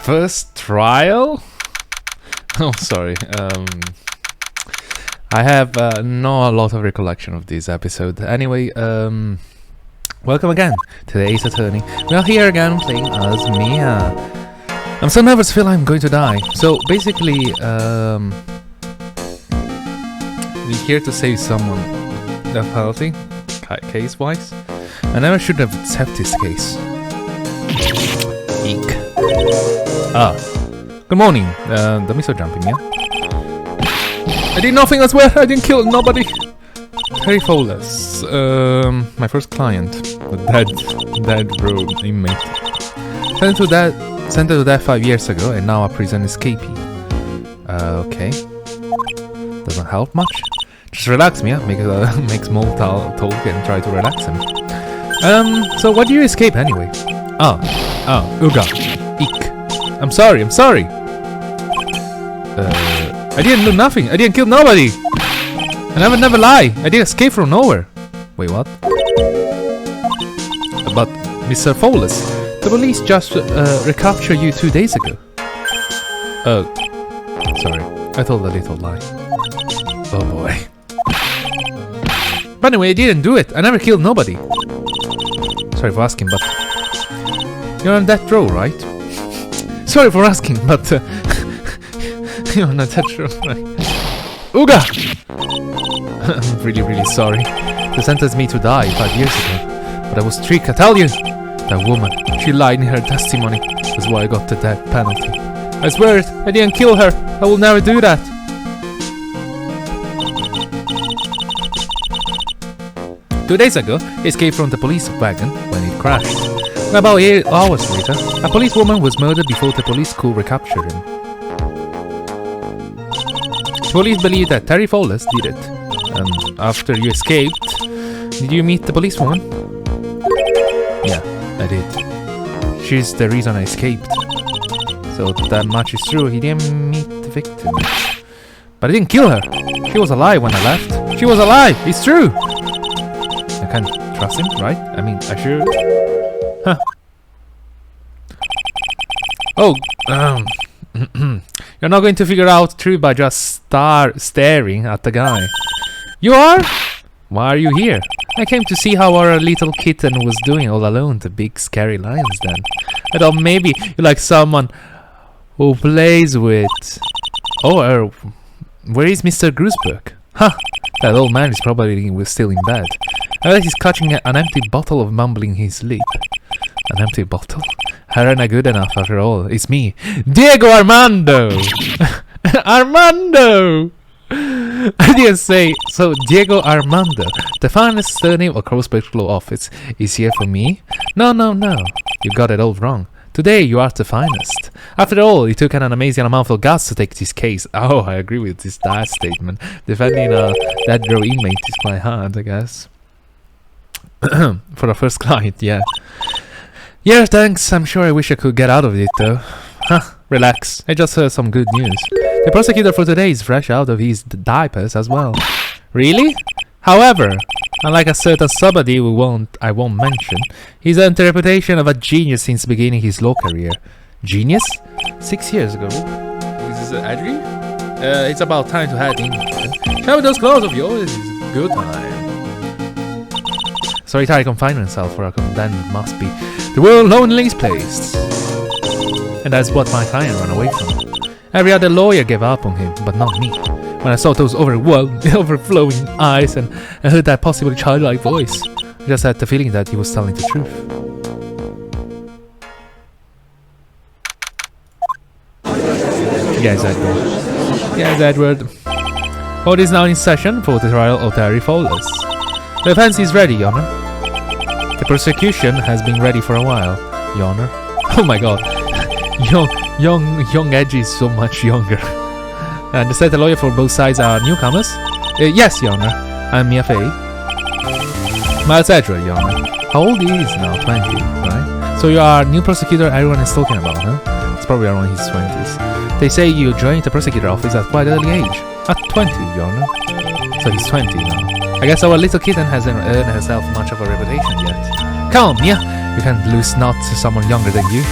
first trial? Oh, sorry. I have not a lot of recollection of this episode. Anyway, welcome again to today's Attorney. We are here again playing as Mia. I'm so nervous, feel I'm going to die. So basically, we're here to save someone. The penalty, case-wise. I never should have accepted this case. Eek. Good morning. Don't be so jumpy, Mia. I did nothing, I swear. I didn't kill nobody. Terry Fowles, my first client, a dead bro inmate. Sent to death 5 years ago, and now a prison escapee. Okay. Doesn't help much. Just relax, Mia. Make small talk and try to relax him. So what do you escape anyway? Uga. Eek. I'm sorry. I didn't do nothing. I didn't kill nobody. And I would never lie. I did escape from nowhere. Wait, what? But Mr. Fowles, the police just recaptured you 2 days ago. Sorry. I told a little lie. Oh boy. But anyway, I didn't do it. I never killed nobody. Sorry for asking, but you're on death row, right? Sorry for asking, but you're on death row, right? Uga! I'm really sorry. They sentenced me to die 5 years ago, but I was tricked. I tell you, that woman, she lied in her testimony. That's why I got the death penalty. I swear it, I didn't kill her. I will never do that. Two days ago, he escaped from the police wagon when it crashed. And about 8 hours later, a policewoman was murdered before the police could recapture him. Police believe that Terry Fowles did it. After you escaped, did you meet the policewoman? Yeah, I did. She's the reason I escaped. So that much is true, he didn't meet the victim. But I didn't kill her. She was alive when I left. She was alive, it's true! I can't trust him, right? I mean, I should. Huh. Oh, you're not going to figure out truth by just staring at the guy. You are? Why are you here? I came to see how our little kitten was doing all alone, the big scary lion's den. I thought maybe you like someone who plays with... Oh, where is Mr. Grusberg? Huh, that old man is probably still in bed. I bet he's clutching an empty bottle of mumbling his sleep. An empty bottle? Not good enough after all. It's me, Diego Armando! Armando! I didn't say. So, Diego Armando, the finest surname across Law office, is here for me? No. You got it all wrong. Today you are the finest. After all, it took an amazing amount of guts to take this case. Oh, I agree with this last statement. Defending a dead row inmate is quite hard, I guess. For a first client, yeah. Yeah, thanks. I'm sure I wish I could get out of it, though. Huh, relax. I just heard some good news. The prosecutor for today is fresh out of his diapers as well. Really? However, unlike a certain somebody I won't mention, he's earned the reputation of a genius since beginning his law career. Genius? 6 years ago. Is this Adri? It's about time to head in. Show those clothes of yours. It's good time. Solitary confinement cell for a condemned must be the world's loneliest place. And that's what my client ran away from. Every other lawyer gave up on him, but not me. When I saw those overflowing eyes and heard that possibly childlike voice, I just had the feeling that he was telling the truth. Yes, Edward. Court is now in session for the trial of Terry Fowles. The defense is ready, Your Honor. The prosecution has been ready for a while, Your Honor. Oh my god. Young Edgy is so much younger. And the lawyer for both sides are newcomers? Yes, Your Honor. I'm Mia Fey. Miles Edward, Your Honor. How old he is now? 20, right? So you are new prosecutor everyone is talking about, huh? It's probably around his 20s. They say you joined the prosecutor office at quite early age. At 20, Your Honor. So he's 20 now. I guess our little kitten hasn't earned herself much of a reputation yet. Come on, Mia! You can't lose not to someone younger than you.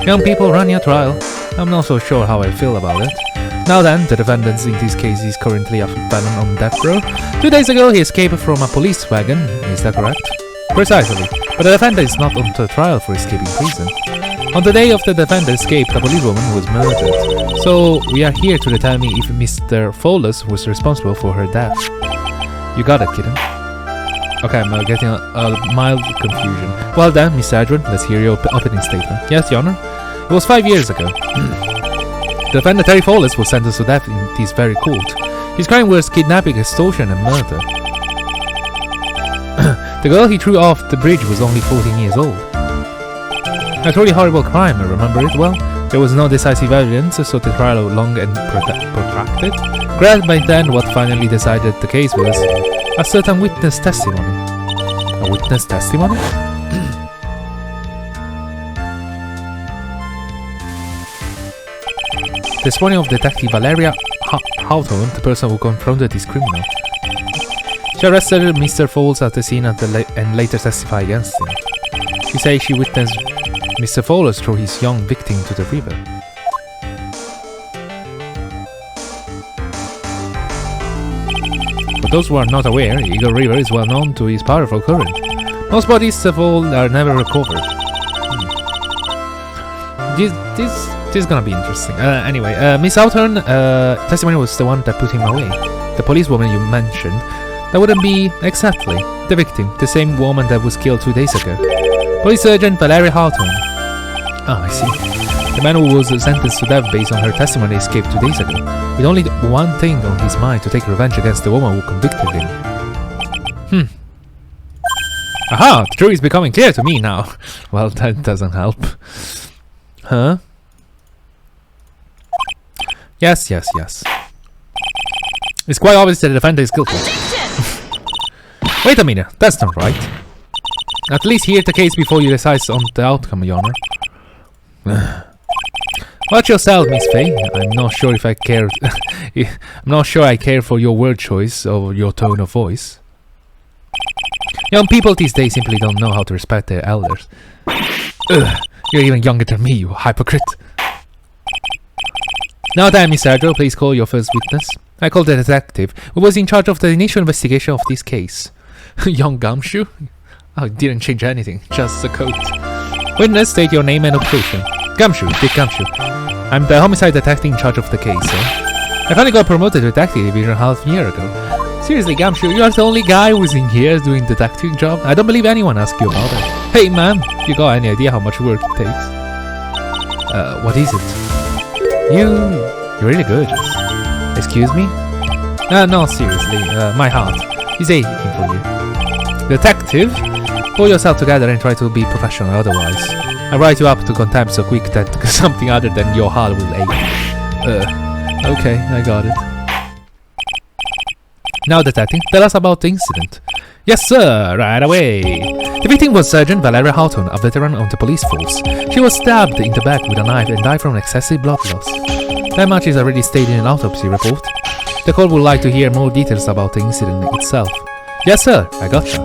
Young people running a trial. I'm not so sure how I feel about it. Now then, the defendant in this case is currently a felon on death row. 2 days ago, he escaped from a police wagon. Is that correct? Precisely. But the defendant is not on trial for escaping prison. On the day of the defendant escape, a policewoman was murdered. So, we are here to determine if Mr. Fowles was responsible for her death. You got it, kitten. Okay, I'm getting a mild confusion. Well then, Mr. Edward, let's hear your opening statement. Yes, Your Honor? It was 5 years ago. The defendant Terry Fowles was sentenced to death in this very court. His crime was kidnapping, extortion and murder. The girl he threw off the bridge was only 14 years old. A truly horrible crime, I remember it well. There was no decisive evidence, so the trial was long and protracted. Granted, by then, what finally decided the case was a certain witness testimony. A witness testimony? The testimony of Detective Valeria Hawthorne, the person who confronted this criminal. She arrested Mr. Fowles at the scene and later testified against him. She says she witnessed Mr. Fowles throw his young victim to the river. For those who are not aware, Eagle River is well known to its powerful current. Most bodies of all are never recovered. This is gonna be interesting. Anyway, Miss Hawthorne testimony was the one that put him away. The policewoman you mentioned, that wouldn't be exactly the victim, the same woman that was killed 2 days ago. Police Sergeant Valeria Hawthorne. Ah, I see. The man who was sentenced to death based on her testimony escaped 2 days ago, with only one thing on his mind: to take revenge against the woman who convicted him. Aha! The truth is becoming clear to me now. Well, that doesn't help. Huh? Yes. It's quite obvious that the defendant is guilty. Wait a minute, that's not right. At least hear the case before you decide on the outcome, Your Honor. Watch yourself, Miss Faye. I'm not sure if I care. I'm not sure I care for your word choice or your tone of voice. Young people these days simply don't know how to respect their elders. You're even younger than me, you hypocrite. Now then, Miss Sergio, please call your first witness. I called the detective who was in charge of the initial investigation of this case. Young Gumshoe? Oh, it didn't change anything, just the coat. Witness, state your name and occupation. Gumshoe, Dick Gumshoe. I'm the homicide detective in charge of the case, sir. I finally got promoted to detective division half a year ago. Seriously, Gumshoe, you are the only guy who's in here doing detective job? I don't believe anyone asked you about it. Hey, ma'am, you got any idea how much work it takes? What is it? You're really gorgeous. Excuse me? No, seriously, my heart is aching for you. Detective, pull yourself together and try to be professional, otherwise I write you up to contempt so quick that something other than your heart will ache. Okay, I got it. Now, detective, tell us about the incident. Yes, sir, right away. The victim was Sergeant Valeria Hawthorne, a veteran of the police force. She was stabbed in the back with a knife and died from excessive blood loss. That much is already stated in an autopsy report. The court would like to hear more details about the incident itself. Yes, sir, I gotcha.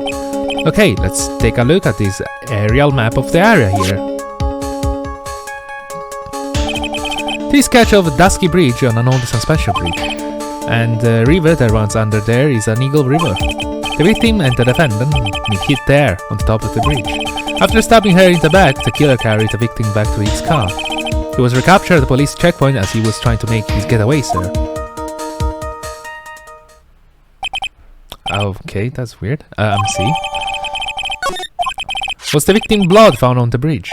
Okay, let's take a look at this aerial map of the area here. This sketch of Dusky Bridge on an old suspension bridge, and the river that runs under there is an Eagle River. The victim and the defendant hit there on the top of the bridge. After stabbing her in the back, the killer carried the victim back to his car. He was recaptured at the police checkpoint as he was trying to make his getaway, sir. Okay, that's weird. See. Was the victim's blood found on the bridge?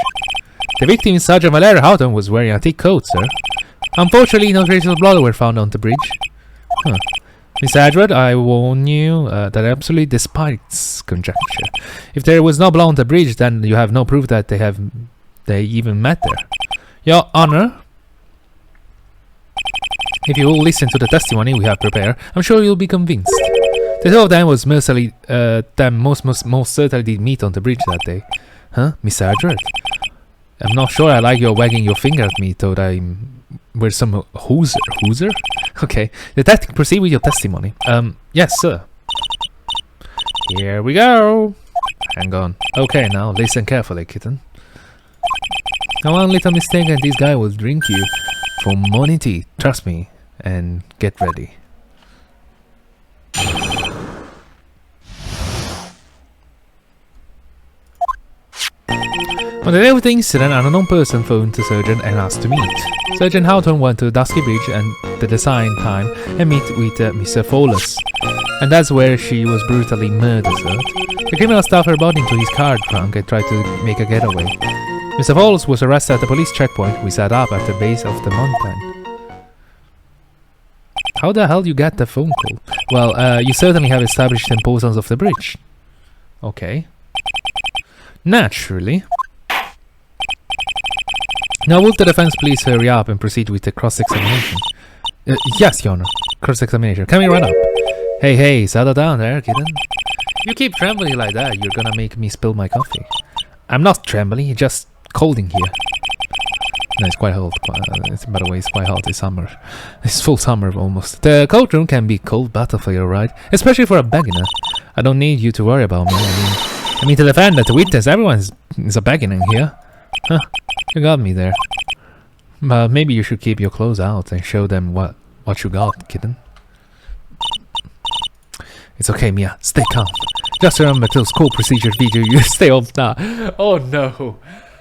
The victim, Sergeant Valeria Hawthorne, was wearing a thick coat, sir. Unfortunately, no traces of blood were found on the bridge. Miss Edward, I warn you that absolutely despises conjecture. If there was no blood on the bridge, then you have no proof that they even met there. Your Honor, if you will listen to the testimony we have prepared, I'm sure you'll be convinced. The two of them was most certainly did meet on the bridge that day. Huh, Miss Edward? I'm not sure I like your wagging your finger at me, thought we're some hooser? Okay, detective, proceed with your testimony. Yes, sir. Here we go. Hang on. Okay, now listen carefully, kitten. Now one little mistake and this guy will drink you for morning tea. Trust me. And get ready. On the day of the incident, an unknown person phoned the surgeon and asked to meet. Surgeon Houghton went to Dusky Bridge and the assigned time and meet with Mr. Fowles. And that's where she was brutally murdered. The criminal stuffed her body into his car trunk and tried to make a getaway. Mr. Fowles was arrested at the police checkpoint we set up at the base of the mountain. How the hell you get the phone call? Well, you certainly have established the importance of the bridge. Okay. Naturally. Now would the defense please hurry up and proceed with the cross-examination? Yes, Your Honor. Cross-examination. Can we run up? Hey, settle down there, kitten. You keep trembling like that, you're gonna make me spill my coffee. I'm not trembling, it's just cold in here. No, it's quite hot. By the way, it's quite hot this summer. It's full summer almost. The courtroom can be cold battlefield, right? Especially for a beginner. I don't need you to worry about me. I mean, the defendant, the witness, everyone is a beginner here. Huh, you got me there. But maybe you should keep your clothes out and show them what you got, kitten. It's okay, Mia. Stay calm. Just remember those court procedure video you stay off now. Oh no!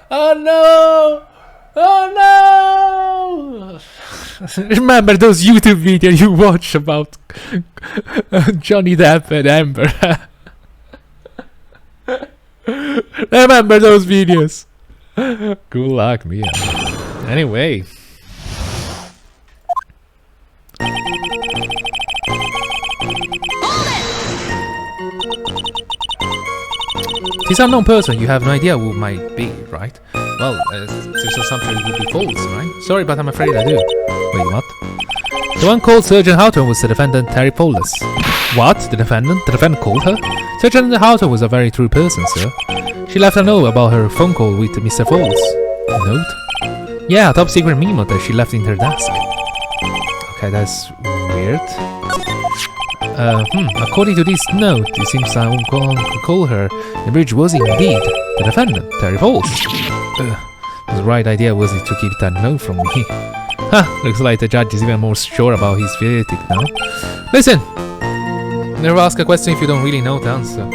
Oh no! Oh no! Remember those YouTube videos you watch about Johnny Depp and Amber? Remember those videos? Good luck, Mia. Anyway. This unknown person, you have no idea who might be, right? Well, this assumption would be false, right? Sorry, but I'm afraid I do. Wait, what? The one called Sergeant Houghton was the defendant, Terry Paulus. What? The defendant? The defendant called her? Sergeant Houghton was a very true person, sir. She left a note about her phone call with Mr. Fowles. A note? Yeah, a top secret memo that she left in her desk. Okay, that's weird. According to this note, it seems someone could call her. The bridge was indeed the defendant, Terry Fowles. The right idea was it to keep that note from me. Ha! Looks like the judge is even more sure about his verdict now. Listen! Never ask a question if you don't really know the answer.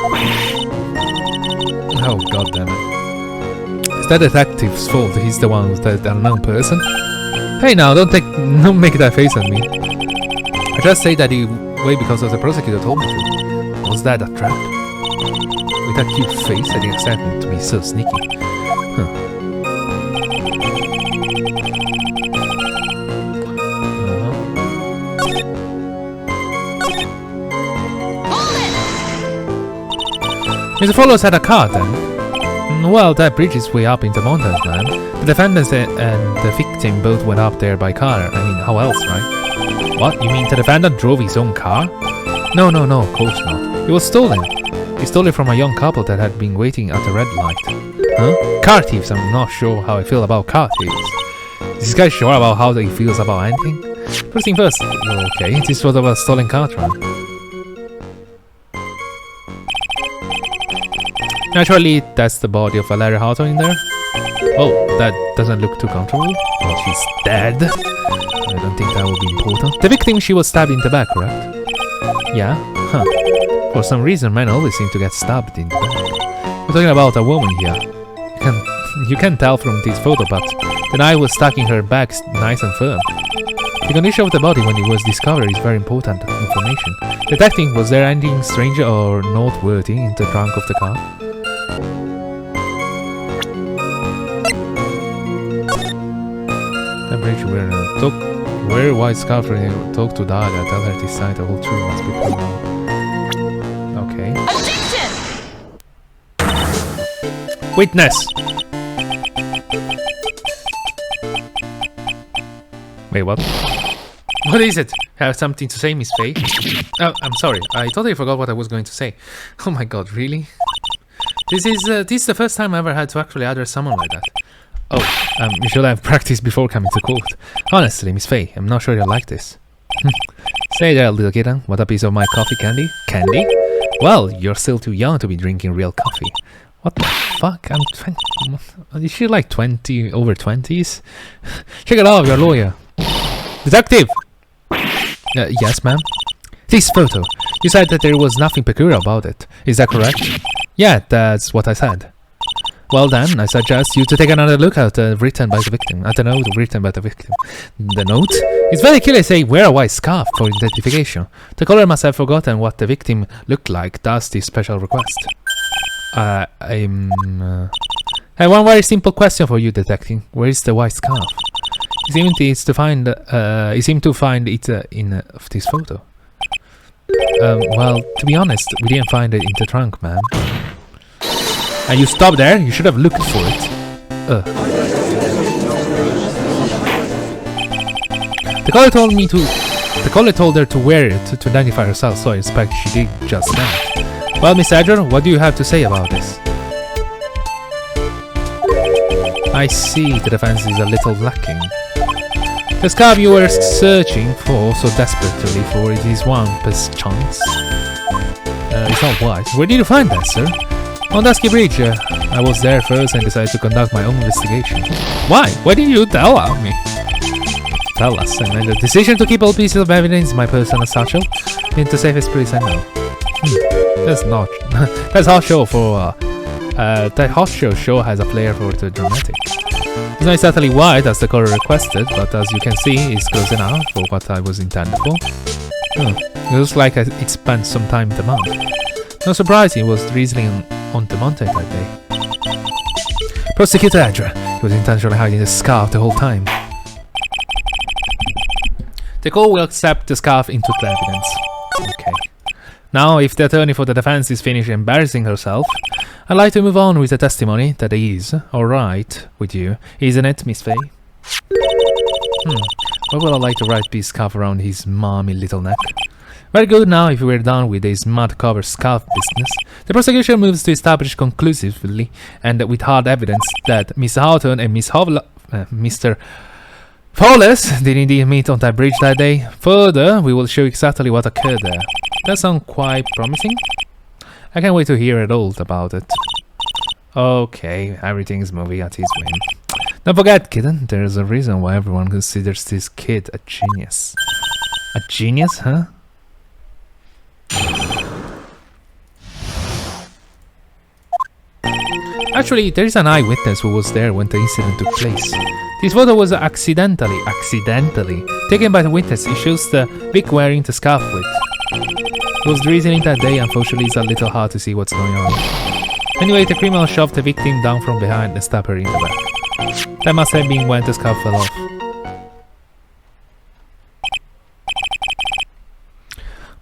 Oh, god damn it. It's that detective's fault. He's the one who's the unknown person. Hey now, don't make that face at me. I just say that he way because of the prosecutor told me to. Was that a trap? With that cute face, I didn't expect him to be so sneaky. Huh. Mr. Fowles had a car then? Well, that bridge is way up in the mountains, man. The defendant and the victim both went up there by car. I mean, how else, right? What? You mean the defendant drove his own car? No, of course not. It was stolen. He stole it from a young couple that had been waiting at a red light. Huh? Car thieves, I'm not sure how I feel about car thieves. Is this guy sure about how he feels about anything? First thing first, well, okay, this was about a stolen car trunk. Naturally, that's the body of Valeria Houghton in there. Oh, that doesn't look too comfortable. Well, she's dead. I don't think that would be important. The victim, she was stabbed in the back, correct? Yeah? Huh. For some reason, men always seem to get stabbed in the back. We're talking about a woman here. You can tell from this photo, but the knife was stuck in her back nice and firm. The condition of the body when it was discovered is very important information. Detecting, was there anything strange or noteworthy in the trunk of the car? The bridge wear white scarf and talk to Dahlia, tell her this side the whole truth must be proven. Okay. Objection! Witness! Wait, what? What is it? Have something to say, Miss Faye? Oh, I'm sorry. I totally forgot what I was going to say. Oh my god, really? This is the first time I ever had to actually address someone like that. Oh, you should have practiced before coming to court. Honestly, Miss Faye, I'm not sure you'll like this. Say there, little kitten. Want a piece of my coffee candy? Candy? Well, you're still too young to be drinking real coffee. What the fuck? I'm 20. Is she like 20, over 20s? Check it out, your lawyer. Detective! Yes, ma'am? This photo. You said that there was nothing peculiar about it. Is that correct? Yeah, that's what I said. Well then, I suggest you to take another look at the note written by the victim. The note is very clearly saying wear a white scarf for identification. The caller must have forgotten what the victim looked like, thus this special request. I have one very simple question for you, detective. Where is the white scarf? He seemed to find it in this photo. Well, to be honest, we didn't find it in the trunk, ma'am. And you stopped there? You should have looked for it. The caller told her to wear it to identify herself, so I expect she did just that. Well, Miss Adler, what do you have to say about this? I see the defense is a little lacking. The scarf you were searching for so desperately for it is one chance. It's not white. Where did you find that, sir? On Dusky Bridge. I was there first and decided to conduct my own investigation. Why? Why didn't you tell me? Tell us. I made a decision to keep all pieces of evidence in my personal satchel in the safest place I know. That's not. That's hot show for. That hot show has a flair for the dramatic. It's not exactly white as the color requested, but as you can see, it's close enough for what I was intended for. It looks like it spent some time in the mud. No surprise, he was drizzling on the mountain that day. Prosecutor Adler, he was intentionally hiding the scarf the whole time. The court will accept the scarf into the evidence. Okay. Now, if the attorney for the defense is finished embarrassing herself, I'd like to move on with the testimony that is alright with you, isn't it, Miss Faye? Why would I like to wrap this scarf around his mommy little neck? Very good. Now, if we're done with this mud-covered scarf business, the prosecution moves to establish conclusively and with hard evidence that Miss Houghton and Mr. Fowles did indeed meet on that bridge that day. Further, we will show exactly what occurred there. That sounds quite promising. I can't wait to hear it all about it. Okay, everything's moving at his whim. Don't forget, kitten, there's a reason why everyone considers this kid a genius. A genius, huh? Actually, there is an eyewitness who was there when the incident took place. This photo was accidentally taken by the witness. It shows the Vic wearing the scarf with. It was drizzling that day. Unfortunately, it's a little hard to see what's going on. Anyway, the criminal shoved the victim down from behind and stabbed her in the back. That must have been when the scarf fell off.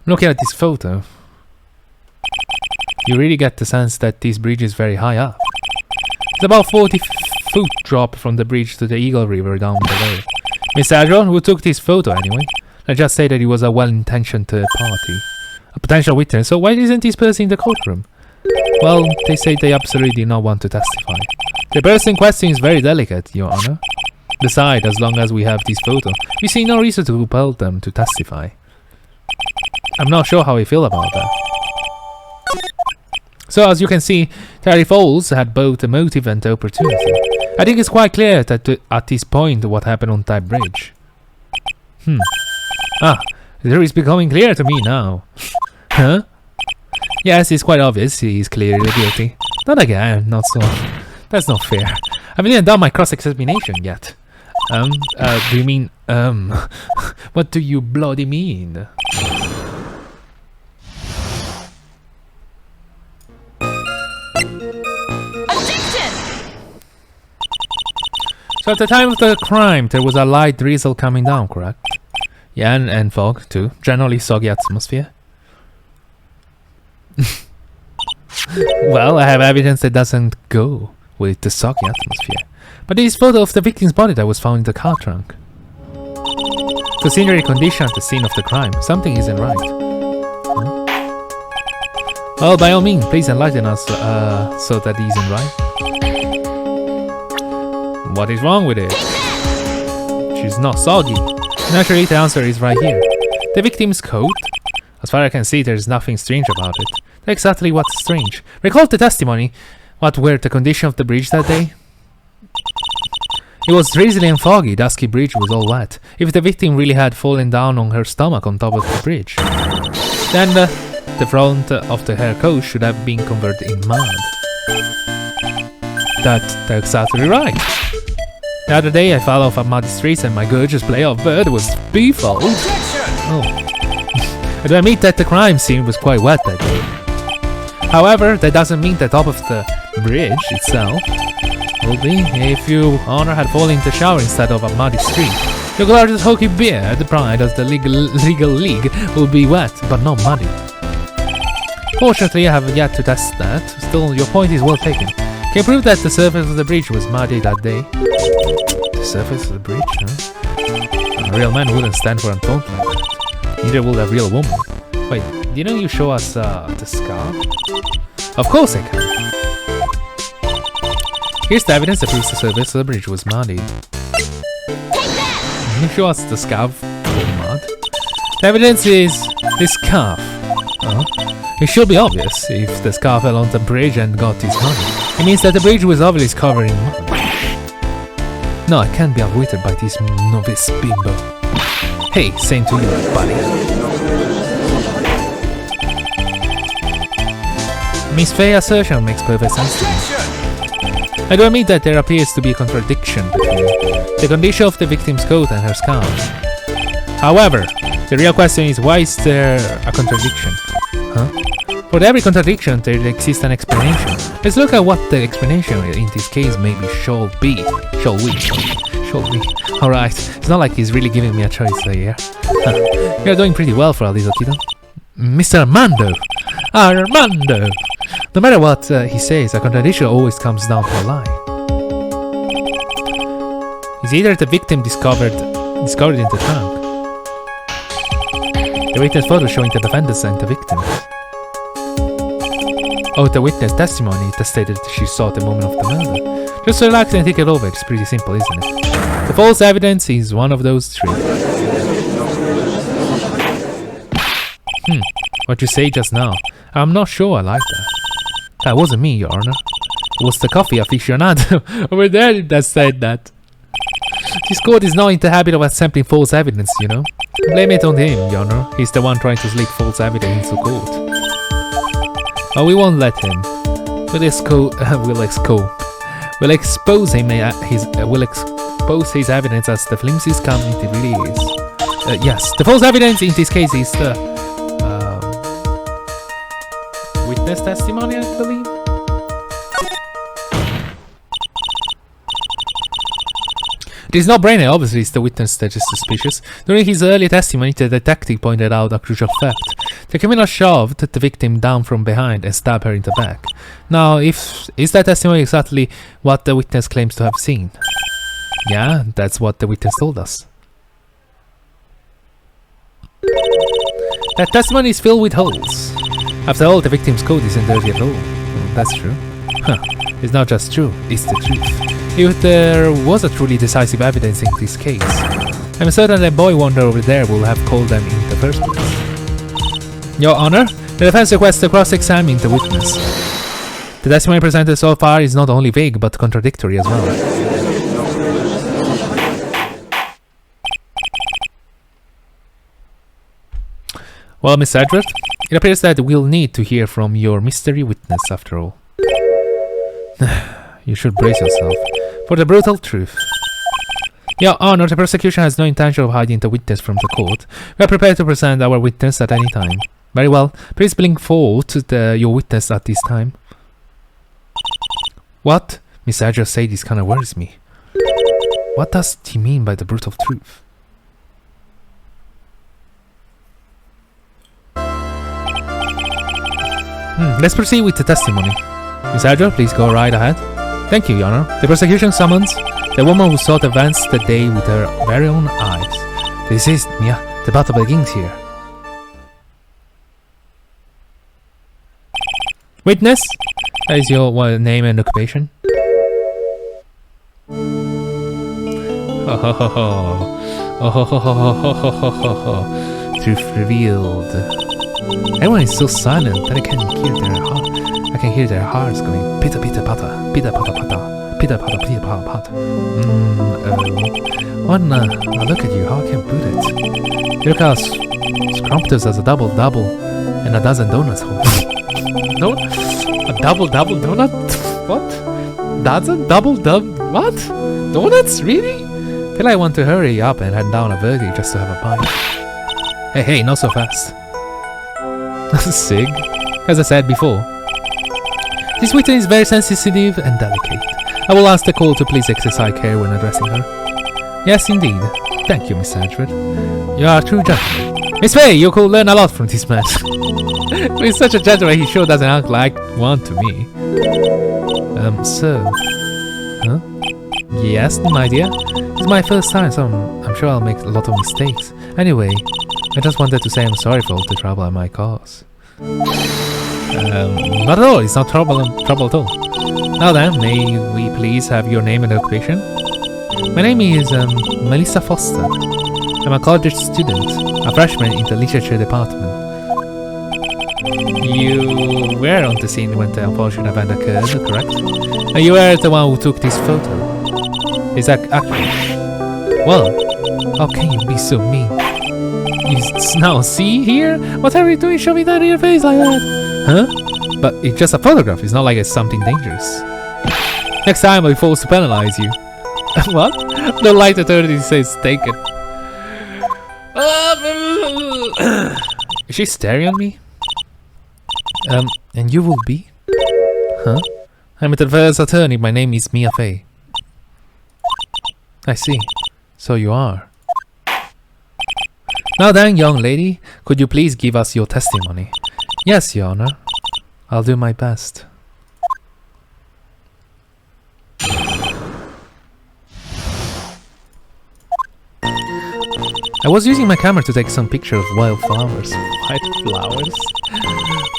Looking at this photo, you really get the sense that this bridge is very high up. It's about 40-foot drop from the bridge to the Eagle River down below. Mr. Adron, who took this photo anyway? Let's just say that he was a well-intentioned party. A potential witness, so why isn't this person in the courtroom? Well, they say they absolutely did not want to testify. The person in question is very delicate, Your Honor. Besides, as long as we have this photo, we see no reason to compel them to testify. I'm not sure how I feel about that. So, as you can see, Terry Fowles had both the motive and the opportunity. I think it's quite clear that at this point what happened on that bridge. It is becoming clear to me now. Huh? Yes, it's quite obvious he is clearly guilty. Not again, not so. That's not fair. I haven't even done my cross-examination yet. Do you mean, what do you bloody mean? So at the time of the crime, there was a light drizzle coming down, correct? Yeah, and fog too. Generally soggy atmosphere. Well, I have evidence that doesn't go with the soggy atmosphere. But this photo of the victim's body that was found in the car trunk. Considering the condition at the scene of the crime, something isn't right. Well, by all means, please enlighten us so that it isn't right. What is wrong with it? She's not soggy. Naturally, the answer is right here. The victim's coat. As far as I can see, there is nothing strange about it. That's exactly what's strange. Recall the testimony What were the conditions of the bridge that day? It was drizzly and foggy. Dusky bridge was all wet. If the victim really had fallen down on her stomach on top of the bridge, then the front of her coat should have been covered in mud. That's exactly right. The other day I fell off a muddy street and my gorgeous playoff bird was befouled. Oh. I do admit that the crime scene was quite wet that day. However, that doesn't mean the top of the bridge itself will be. If you, Honor, had fallen in the shower instead of a muddy street, your gorgeous hockey beard, the pride of the legal league, will be wet, but not muddy. Fortunately, I have yet to test that. Still, your point is well taken. Can you prove that the surface of the bridge was muddy that day? The surface of the bridge, huh? A real man wouldn't stand for a taunt like that. Neither would a real woman. Wait, didn't you show us the scarf? Of course I can. Here's the evidence that proves the surface of the bridge was muddy. Can you show us the scarf full of mud? The evidence is this scarf. It should be obvious. If the scarf fell on the bridge and got his muddy, it means that the bridge was obviously covered in mud. No, it can't be avoided by this novice bimbo. Hey, same to you, buddy. Miss Faye's assertion makes perfect sense to me. I do admit that there appears to be a contradiction between the condition of the victim's coat and her scarf. However, the real question is, why is there a contradiction? For every contradiction, there exists an explanation. Let's look at what the explanation in this case maybe shall be. Shall we? Alright, it's not like he's really giving me a choice here. You're doing pretty well for a little kiddo. Mr. Armando! Armando! No matter what he says, a contradiction always comes down to a lie. It's either the victim discovered in the trunk, the witness photo showing the defendants and the victims, or the witness testimony that stated she saw the moment of the murder. Just relax and think it over. It's pretty simple, isn't it? The false evidence is one of those three. What you say just now, I'm not sure I like that. That wasn't me, Your Honor. It was the coffee aficionado over there that said that. This court is not in the habit of accepting false evidence, you know. Blame it on him, Your Honor. He's the one trying to slip false evidence into court. Oh, we won't let him. We'll expose his evidence as the flimsy scum it really is. Yes, the false evidence in this case is the witness testimony, I believe. It is not brainy, obviously it's the witness that is suspicious. During his early testimony, the detective pointed out a crucial fact. The criminal shoved the victim down from behind and stabbed her in the back. Now, is that testimony exactly what the witness claims to have seen? Yeah, that's what the witness told us. That testimony is filled with holes. After all, the victim's coat isn't dirty at all. That's true. It's not just true, it's the truth. If there was a truly decisive evidence in this case, I'm certain that boy wonder over there will have called them in the first place. Your Honor, the defense requests to cross-examine the witness. The testimony presented so far is not only vague but contradictory as well. Well, Miss Edward, it appears that we'll need to hear from your mystery witness after all. You should brace yourself for the brutal truth. Your Honor, the prosecution has no intention of hiding the witness from the court. We are prepared to present our witness at any time. Very well. Please bring forward your witness at this time. What? Miss Edgar said this kind of worries me. What does he mean by the brutal truth? Let's proceed with the testimony. Miss Edgar, please go right ahead. Thank you, Your Honor. The prosecution summons the woman who saw the events that day with her very own eyes. This is Mia. The battle begins here. Witness, that is your name and occupation. Truth revealed. Everyone is so silent that I can't hear their heart. I can hear their hearts going pitter pitter patter, pitter patter patter, pitter patter pitter patter patter. What now look at you, how can I put it? You look as scrumptious as a double-double and a dozen donuts. No? A double-double donut? What? Dozen? Double-double? What? Donuts? Really? I feel like I want to hurry up and head down a verdict just to have a bite. Hey, not so fast. Sig? As I said before, this witness is very sensitive and delicate. I will ask the court to please exercise care when addressing her. Yes, indeed. Thank you, Miss Edgeworth. You are a true gentleman. Miss Faye, you could learn a lot from this man. With such a gentleman, he sure doesn't act like one to me. Sir. Huh? Yes, my dear. It's my first time, so I'm sure I'll make a lot of mistakes. Anyway, I just wanted to say I'm sorry for all the trouble I might cause. Not at all. It's not trouble at all. Now then, may we please have your name and occupation? My name is Melissa Foster. I'm a college student, a freshman in the literature department. You were on the scene when the unfortunate event occurred, correct? And you were the one who took this photo. Is that accurate? Well, how can you be so mean? Now see here? What are you doing shoving that in your face like that? Huh? But it's just a photograph, it's not like it's something dangerous. Next time I'll be forced to penalize you. What? The light authority says take it. Is she staring at me? And you will be? Huh? I'm a defense attorney, my name is Mia Fey. I see. So you are. Now then, young lady, could you please give us your testimony? Yes, Your Honor. I'll do my best. I was using my camera to take some picture of wildflowers. White flowers?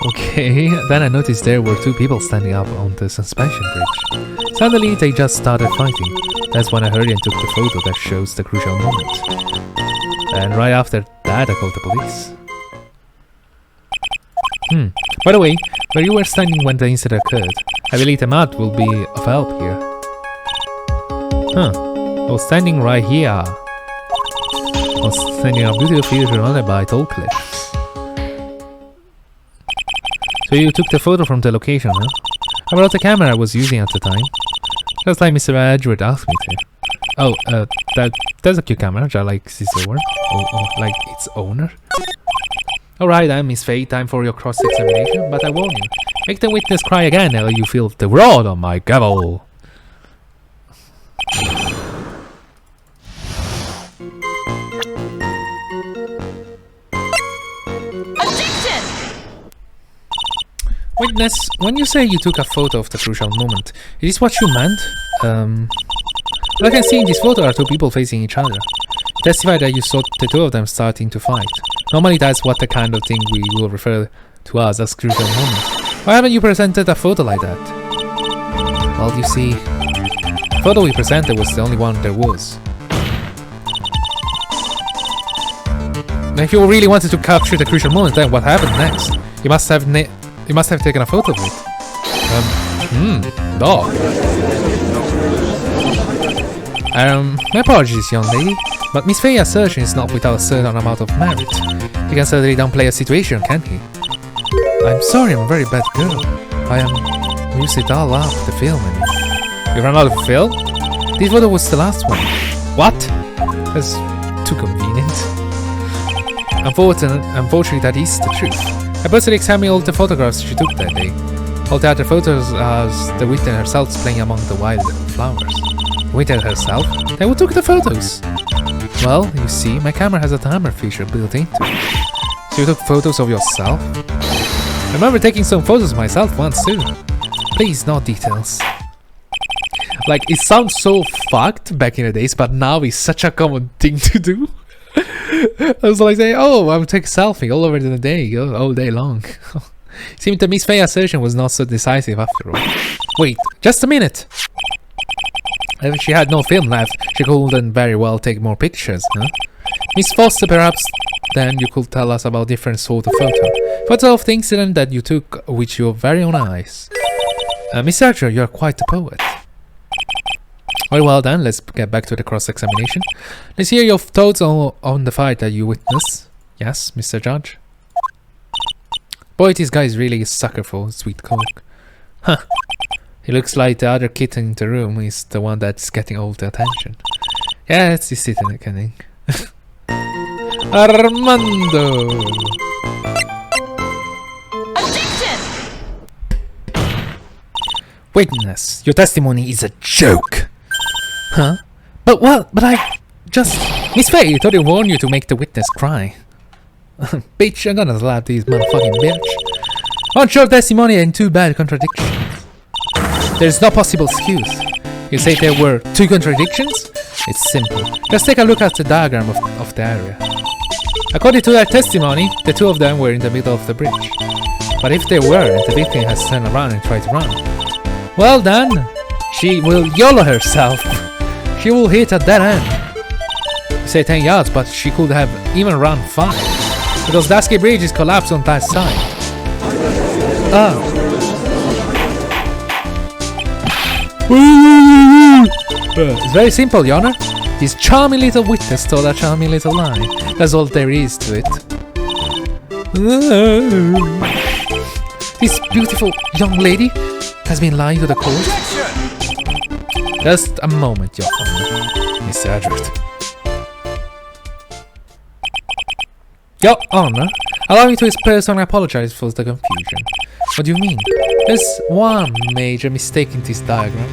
Okay, then I noticed there were two people standing up on the suspension bridge. Suddenly, they just started fighting. That's when I hurried and took the photo that shows the crucial moment. And right after that, I called the police. By the way, where you were standing when the incident occurred, I believe the map will be of help here. Huh, I was standing right here. I was standing in a beautiful field surrounded by tall cliffs. So you took the photo from the location, huh? I brought the camera I was using at the time. Just like Mr. Edgeworth asked me to. Oh, that's a cute camera, just like its owner. Like its owner. Alright then, Miss Faye, time for your cross-examination, but I warn you, make the witness cry again or you feel the rod on my gavel. Objection! Witness, when you say you took a photo of the crucial moment, is this what you meant? What I can see in this photo are two people facing each other. Testify that you saw the two of them starting to fight. Normally that's what the kind of thing we will refer to as crucial moment. Why haven't you presented a photo like that? Well, you see, the photo we presented was the only one there was. Now, if you really wanted to capture the crucial moment, then what happened next? You must have taken a photo of it. Dog. My apologies, young lady, but Miss Faye's assertion is not without a certain amount of merit. He can certainly downplay a situation, can't he? I'm sorry, I'm a very bad girl. I used it all up, the film, I mean. You ran out of film? This photo was the last one. What? That's too convenient. Unfortunately, that is the truth. I personally examined all the photographs she took that day. All the other photos as the witness herself playing among the wild flowers. The witness herself? Then who took the photos? Well, you see, my camera has a timer feature built into it. So you took photos of yourself? I remember taking some photos of myself once too. Please, no details. Like, it sounds so fucked back in the days, but now it's such a common thing to do. I was like saying, oh, I'm taking selfie all over the day, all day long. Seemed the Miss Faye assertion was not so decisive after all. Wait, just a minute. If she had no film left, she couldn't very well take more pictures, huh? Miss Foster, perhaps then you could tell us about different sort of photo of the incident that you took with your very own eyes. Miss Archer, you are quite a poet. Very well then, let's get back to the cross-examination. Let's hear your thoughts on the fight that you witnessed. Yes, Mr. Judge? Boy, this guy is really a sucker for sweet coke. Huh. He looks like the other kid in the room is the one that's getting all the attention. Yeah, it's his sitting again. Armando! Objection! Witness, your testimony is a joke! Huh? But what? But I just... Miss Faye, I thought I warned you to make the witness cry. Bitch, I'm gonna slap this motherfucking bitch. One short testimony and two bad contradictions. There's no possible excuse. You say there were two contradictions? It's simple. Just take a look at the diagram of the area. According to that testimony, the two of them were in the middle of the bridge. But if they weren't, the victim has turned around and tried to run. Well done! She will YOLO herself. She will hit a dead end. You say 10 yards, but she could have even run 5. Because Dasky Bridge is collapsed on that side. Oh. It's very simple, Your Honor. This charming little witness told a charming little lie. That's all there is to it. This beautiful young lady has been lying to the court. Just a moment, Your Honor. Mr. Edward. Your Honor, allow me to personally apologize for the confusion. What do you mean? There's one major mistake in this diagram.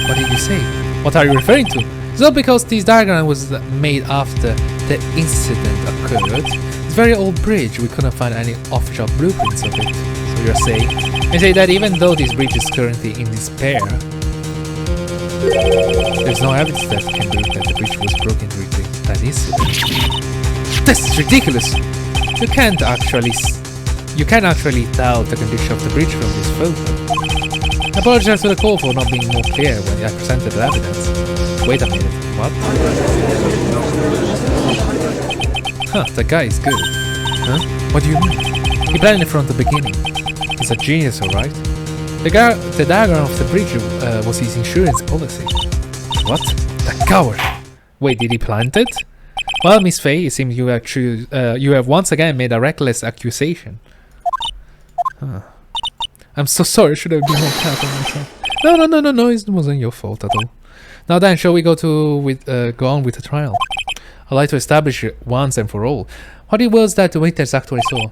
What did you say? What are you referring to? It's not because this diagram was made after the incident occurred. It's a very old bridge. We couldn't find any official blueprints of it. So you're saying? You say that even though this bridge is currently in despair, there's no evidence that can prove that the bridge was broken during that incident. This is ridiculous! You can't actually tell the condition of the bridge from this photo. I apologize to the court for not being more clear when I presented the evidence. Wait a minute, what? Huh, that guy is good. Huh? What do you mean? He planned it from the beginning. He's a genius, alright? The diagram of the bridge was his insurance policy. What? The coward! Wait, did he plant it? Well, Miss Faye, it seems you have once again made a reckless accusation. Huh. I'm so sorry, I should have been more careful myself. No, it wasn't your fault at all. Now then, shall we go on with the trial? I'd like to establish once and for all what it was that the witness actually saw.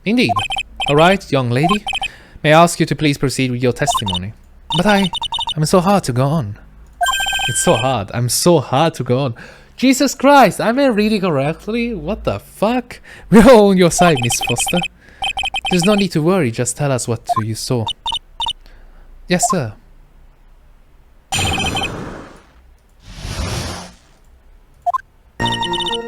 Indeed. Alright, young lady. May I ask you to please proceed with your testimony? But I'm so hard to go on. It's so hard. I'm so hard to go on. Jesus Christ, am I reading correctly? What the fuck? We're all on your side, Miss Foster. There's no need to worry, just tell us what you saw. Yes, sir.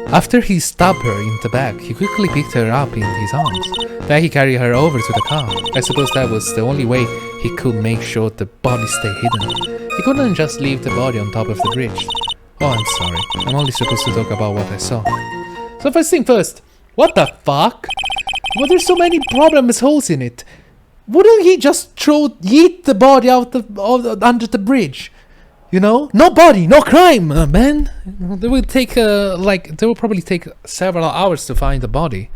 After he stabbed her in the back, he quickly picked her up in his arms. Then he carried her over to the car. I suppose that was the only way he could make sure the body stayed hidden. He couldn't just leave the body on top of the bridge. Oh, I'm sorry. I'm only supposed to talk about what I saw. So first thing first, what the fuck? Well, there's so many problems, holes in it. Wouldn't he just yeet the body out under the bridge? You know, no body, no crime, man. They will probably take several hours to find the body.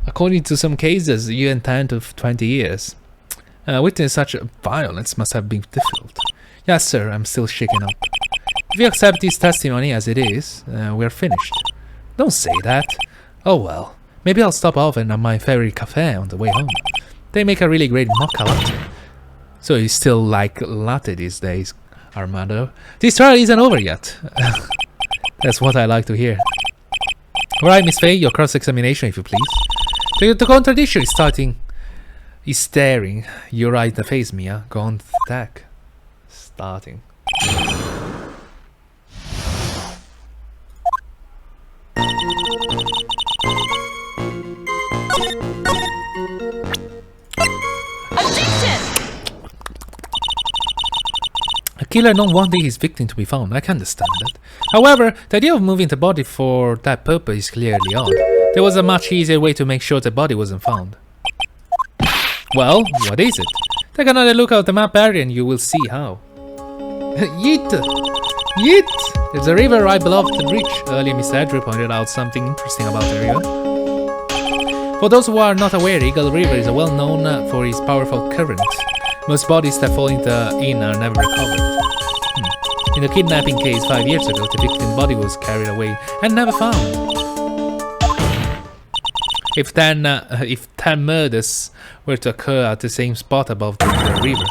According to some cases, you intend to 20 years. Witnessing such violence must have been difficult. Yes, sir. I'm still shaken up. If you accept this testimony as it is, we're finished. Don't say that. Oh well. Maybe I'll stop off at my favorite cafe on the way home. They make a really great mocha latte. So you still like latte these days, Armando? This trial isn't over yet. That's what I like to hear. Alright, Miss Faye, your cross-examination, if you please. The contradiction is staring you right in the face, Mia. Go on, attack. Starting. killer not wanting his victim to be found. I can understand that. However, the idea of moving the body for that purpose is clearly odd. There was a much easier way to make sure the body wasn't found. Well, what is it? Take another look at the map area and you will see how. Yeet! Yeet! There's a river right below the bridge. Earlier, Mr. Edgery pointed out something interesting about the river. For those who are not aware, Eagle River is well known for its powerful current. Most bodies that fall into the inn are never recovered. In the kidnapping case 5 years ago, the victim's body was carried away and never found. If 10 murders were to occur at the same spot above the river,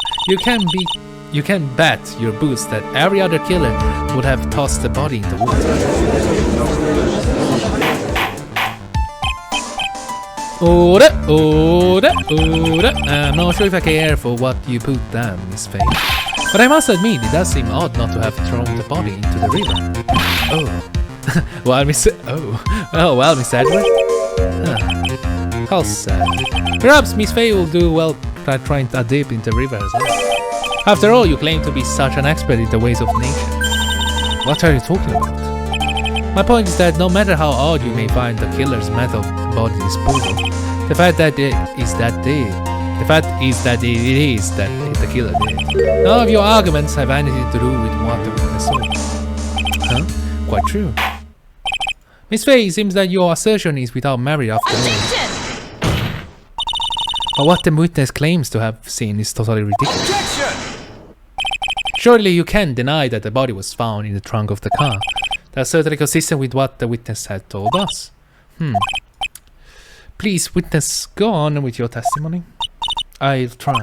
you can bet your boots that every other killer would have tossed the body in the water. I'm not sure if I care for what you put down, Miss Faye. But I must admit, it does seem odd not to have thrown the body into the river. Oh. Well, Miss Edward? How sad. Perhaps Miss Faye will do well by trying to dip into the river as well. After all, you claim to be such an expert in the ways of nature. What are you talking about? My point is that no matter how odd you may find the killer's method of body disposal, the fact is that it is that the killer did. None of your arguments have anything to do with what the witness saw. Huh? Quite true. Miss Faye, it seems that your assertion is without merit after all. But what the witness claims to have seen is totally ridiculous. Objection! Surely you can't deny that the body was found in the trunk of the car. That's certainly consistent with what the witness had told us. Please, witness, go on with your testimony. I'll try.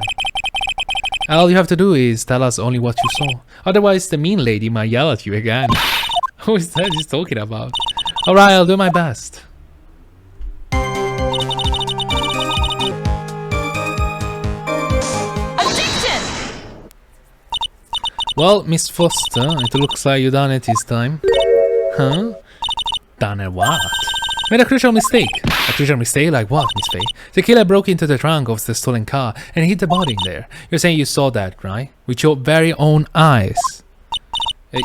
All you have to do is tell us only what you saw. Otherwise, the mean lady might yell at you again. Who is that he's talking about? Alright, I'll do my best. Objection! Well, Miss Foster, it looks like you done it this time. Huh? Done it what? Made a crucial mistake. A crucial mistake like what, Miss Faye? The killer broke into the trunk of the stolen car and hid the body in there. You're saying you saw that, right? With your very own eyes.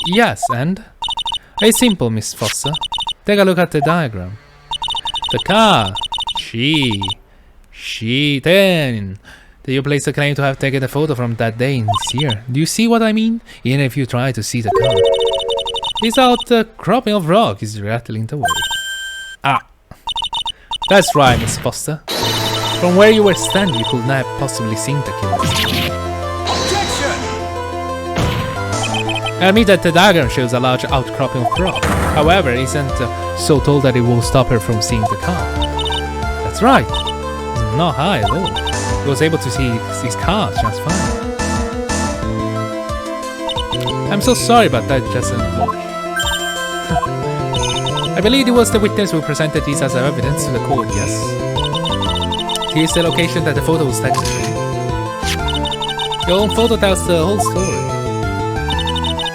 Yes, and? It's simple, Miss Foster. Take a look at the diagram. The car. Then you place the claim to have taken a photo from that day in this year. Do you see what I mean? Even if you try to see the car. This outcropping of rock is rattling the way. Ah. That's right, Miss Foster. From where you were standing, you could not have possibly seen the killer. Objection! I admit that the diagram shows a large outcropping of rock. However, it isn't so tall that it will stop her from seeing the car. That's right. It's not high at all. He was able to see his car just fine. I'm so sorry about that, Jason. I believe it was the witness who presented this as evidence to the court, yes. Here's the location that the photo was taken. Your own photo tells the whole story.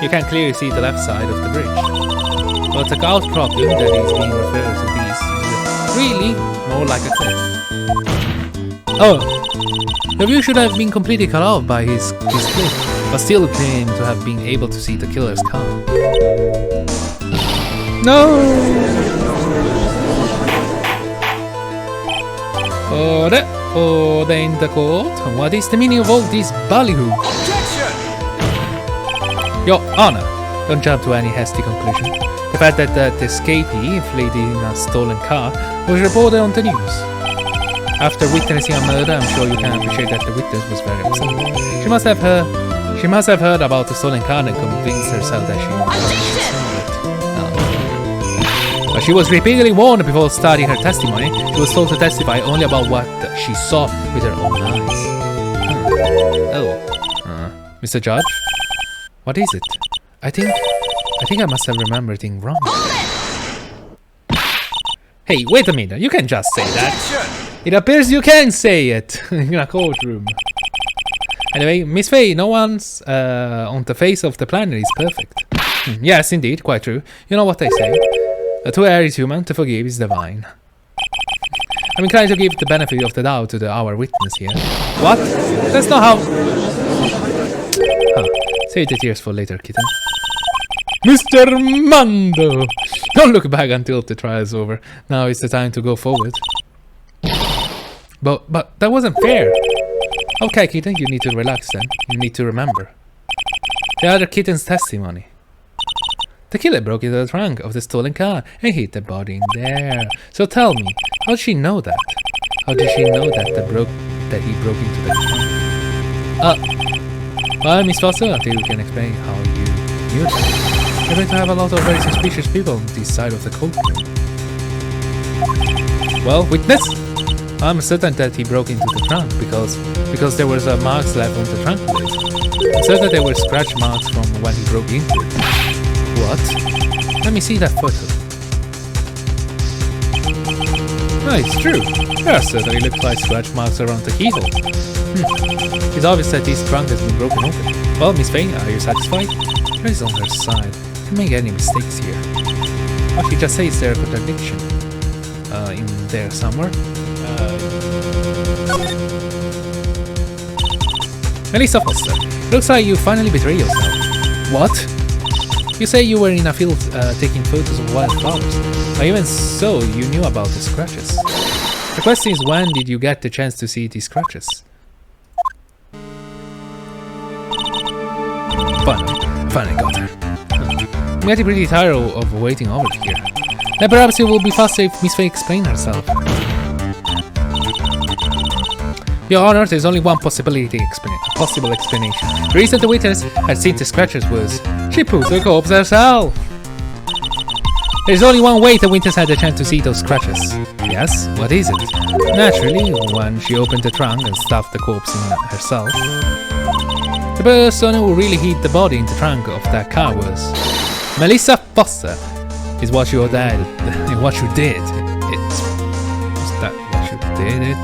You can clearly see the left side of the bridge. But the outcropping that is being referred to is really more like a cliff. Oh, the view should have been completely cut off by his cliff, but still claim to have been able to see the killer's car. No! Order in the court. What is the meaning of all this ballyhoo? Objection! Your Honor, don't jump to any hasty conclusion. The fact that the escapee fled in a stolen car was reported on the news. After witnessing a murder, I'm sure you can appreciate that the witness was very upset. She must have heard about the stolen car and convinced herself that she saw it. But she was repeatedly warned before starting her testimony. She was told to testify only about what she saw with her own eyes. Mr. Judge? What is it? I think I must have remembered things wrong. Hey, wait a minute. You can't just say that. It appears you can say it in a courtroom. Anyway, Miss Faye, no one's on the face of the planet is perfect. Yes, indeed, quite true. You know what they say. To err is human, to forgive is divine. I'm inclined to give the benefit of the doubt to our witness here. What? That's not how... Save the tears for later, kitten. Mr. Mando! Don't look back until the trial is over. Now is the time to go forward. But that wasn't fair. Okay, kitten, you need to relax then. You need to remember the other kitten's testimony. The killer broke into the trunk of the stolen car and hid the body in there. So tell me, how did she know that? How did she know that he broke into the trunk? Well, Miss Foster, until you can explain how you knew that. You're going to have a lot of very suspicious people on this side of the courtroom. Well, witness? I'm certain that he broke into the trunk because there was marks left on the trunk lid. I'm certain there were scratch marks from when he broke into it. What? Let me see that photo. Oh, it's true. There certainly looks like scratch marks around the keyhole. It's obvious that this trunk has been broken open. Well, Miss Faye, are you satisfied? There is on her side. Don't make any mistakes here. What she just says is there a contradiction? In there somewhere? Melissa Foster, looks like you finally betrayed yourself. What? You say you were in a field taking photos of wildflowers, but even so, you knew about the scratches. The question is, when did you get the chance to see these scratches? Finally got her. I'm getting pretty tired of waiting over here. Then perhaps it will be faster if Miss Faye explains herself. Your Honor, there's only one possible explanation. The reason the witness had seen the scratches was she put the corpse herself. There's only one way the witness had the chance to see those scratches. Yes, what is it? Naturally, when she opened the trunk and stuffed the corpse in herself. The person who really hid the body in the trunk of that car was Melissa Foster. Is what you did. What you did. Was that what you did? It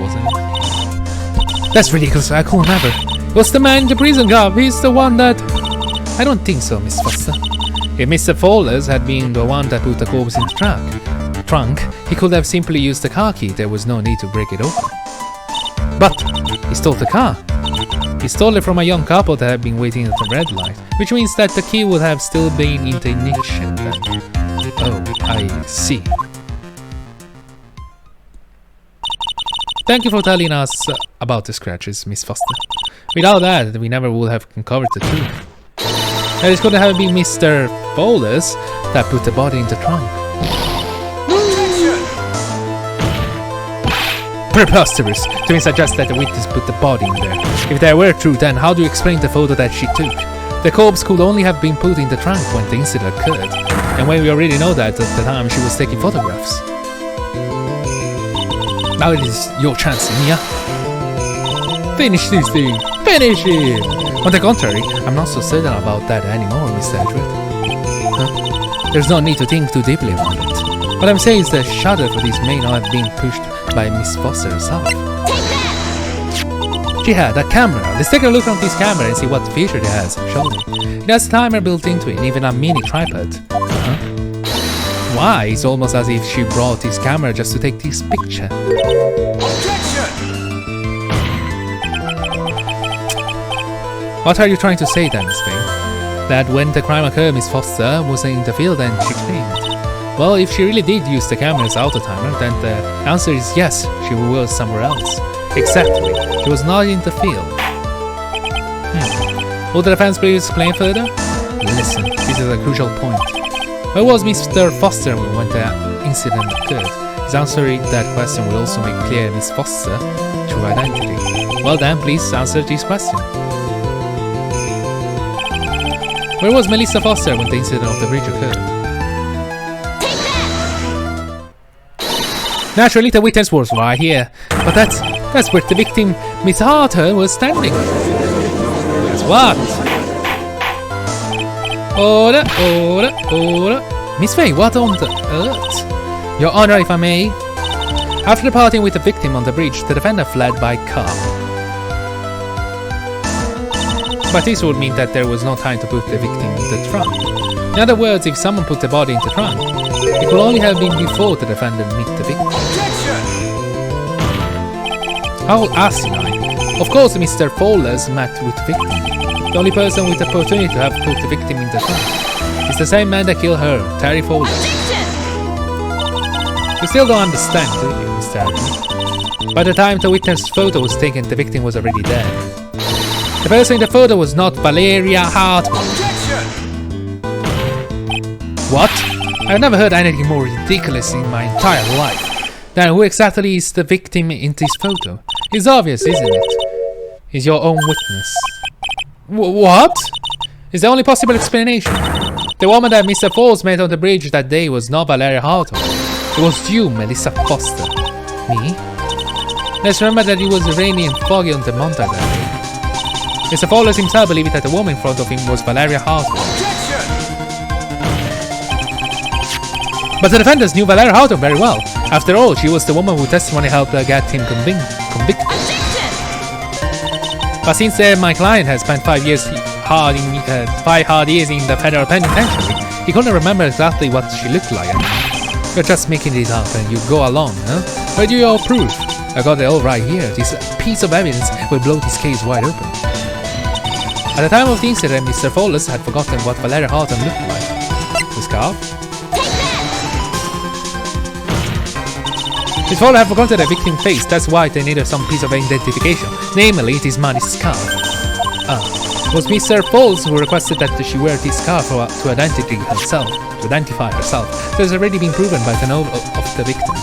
wasn't. That's ridiculous. I can't remember. It was the man in the prison garb. He's the one that. I don't think so, Miss Foster. If Mr. Fowlers had been the one that put the corpse in the trunk, he could have simply used the car key. There was no need to break it open. But he stole the car. He stole it from a young couple that had been waiting at the red light, which means that the key would have still been in the ignition then. Oh, I see. Thank you for telling us about the scratches, Miss Foster. Without that, we never would have uncovered the truth. That it could have been Mr. Fowlers that put the body in the trunk. Preposterous! To me suggest that the witness put the body in there. If that were true, then how do you explain the photo that she took? The corpse could only have been put in the trunk when the incident occurred, and when we already know that at the time she was taking photographs. Now it is your chance, Mia. Finish this thing! Finish it! On the contrary, I'm not so certain about that anymore, Mr. Edward. Huh? There's no need to think too deeply about it. What I'm saying is the shutter for this may not have been pushed by Miss Foster herself. She had a camera. Let's take a look at this camera and see what feature it has. Show me. It has a timer built into it, and even a mini tripod. Huh? Why? It's almost as if she brought this camera just to take this picture. Objection! What are you trying to say then, Miss Faye? That when the crime occurred, Miss Foster was in the field and she claimed. Well, if she really did use the camera as auto timer, then the answer is yes, she was somewhere else. Exactly. She was not in the field. Will the defense please explain further? Listen, this is a crucial point. Where was Mr. Foster when the incident occurred? His answering that question will also make clear Miss Foster's true identity. Well then, please answer this question. Where was Melissa Foster when the incident of the bridge occurred? Naturally, the witness was right here, but that's where the victim, Miss Harter, was standing. Guess what? Order. Miss Faye, what on the earth? Your Honor, if I may. After departing with the victim on the bridge, the defendant fled by car. But this would mean that there was no time to put the victim in the trunk. In other words, if someone put the body in the trunk, it could only have been before the defendant met the victim. Objection! How asinine. Of course, Mr. Fowlers met with the victim. The only person with the opportunity to have put the victim in the trunk is the same man that killed her, Terry Fowler. You still don't understand, do you, Mr. Adams? By the time the witness photo was taken, the victim was already dead. The person in the photo was not Valeria Hartman. What? I've never heard anything more ridiculous in my entire life. Then who exactly is the victim in this photo? It's obvious, isn't it? Is your own witness. What? Is the only possible explanation. The woman that Mr. Falls met on the bridge that day was not Valeria Hartman. It was you, Melissa Foster. Me? Let's remember that it was rainy and foggy on the mountain that day. Mr. Fowler himself believed that the woman in front of him was Valeria Hartman. But the defendants knew Valeria Hartman very well. After all, she was the woman whose testimony helped get him convicted. But since my client has spent 5 hard years in the federal penitentiary, he couldn't remember exactly what she looked like. You're just making this up and you go along, huh? Where do you all prove? I got it all right here. This piece of evidence will blow this case wide open. At the time of the incident, Mr. Fowler had forgotten what Valeria Hartman looked like. The scarf? Mr. Fowler had forgotten the victim's face, that's why they needed some piece of identification. Namely, it is Manny's scarf. It was Mr. Falls who requested that she wear this scarf to identify herself. It has already been proven by the nose of the victim.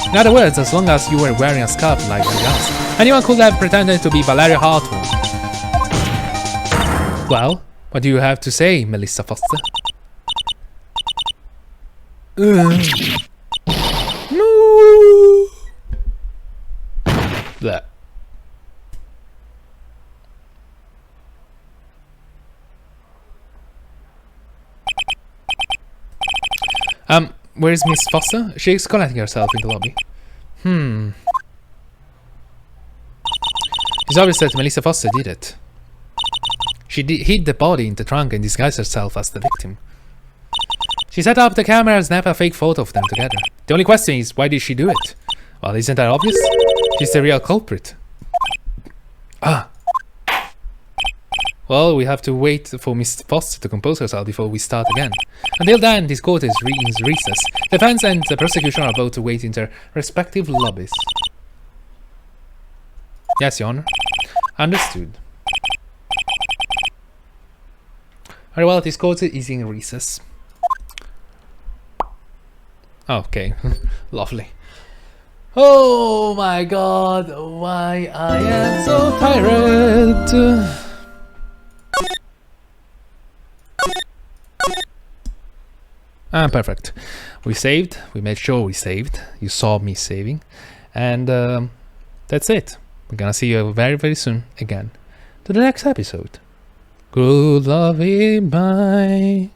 In other words, as long as you were wearing a scarf like the others, anyone could have pretended to be Valeria Hartman. Well, what do you have to say, Melissa Foster? No. That. Where is Miss Foster? She's collecting herself in the lobby. It's obvious that Melissa Foster did it. She hid the body in the trunk and disguised herself as the victim. She set up the camera and snapped a fake photo of them together. The only question is, why did she do it? Well, isn't that obvious? She's the real culprit. Well, we have to wait for Miss Foster to compose herself before we start again. Until then, this court is in recess. The defense and the prosecution are about to wait in their respective lobbies. Yes, Your Honor. Understood. Very well, this court is in recess. Okay, lovely. Oh my god, why I am so tired. Perfect. We saved. We made sure we saved. You saw me saving. And that's it. We're gonna see you very, very soon again to the next episode. Good loving, bye.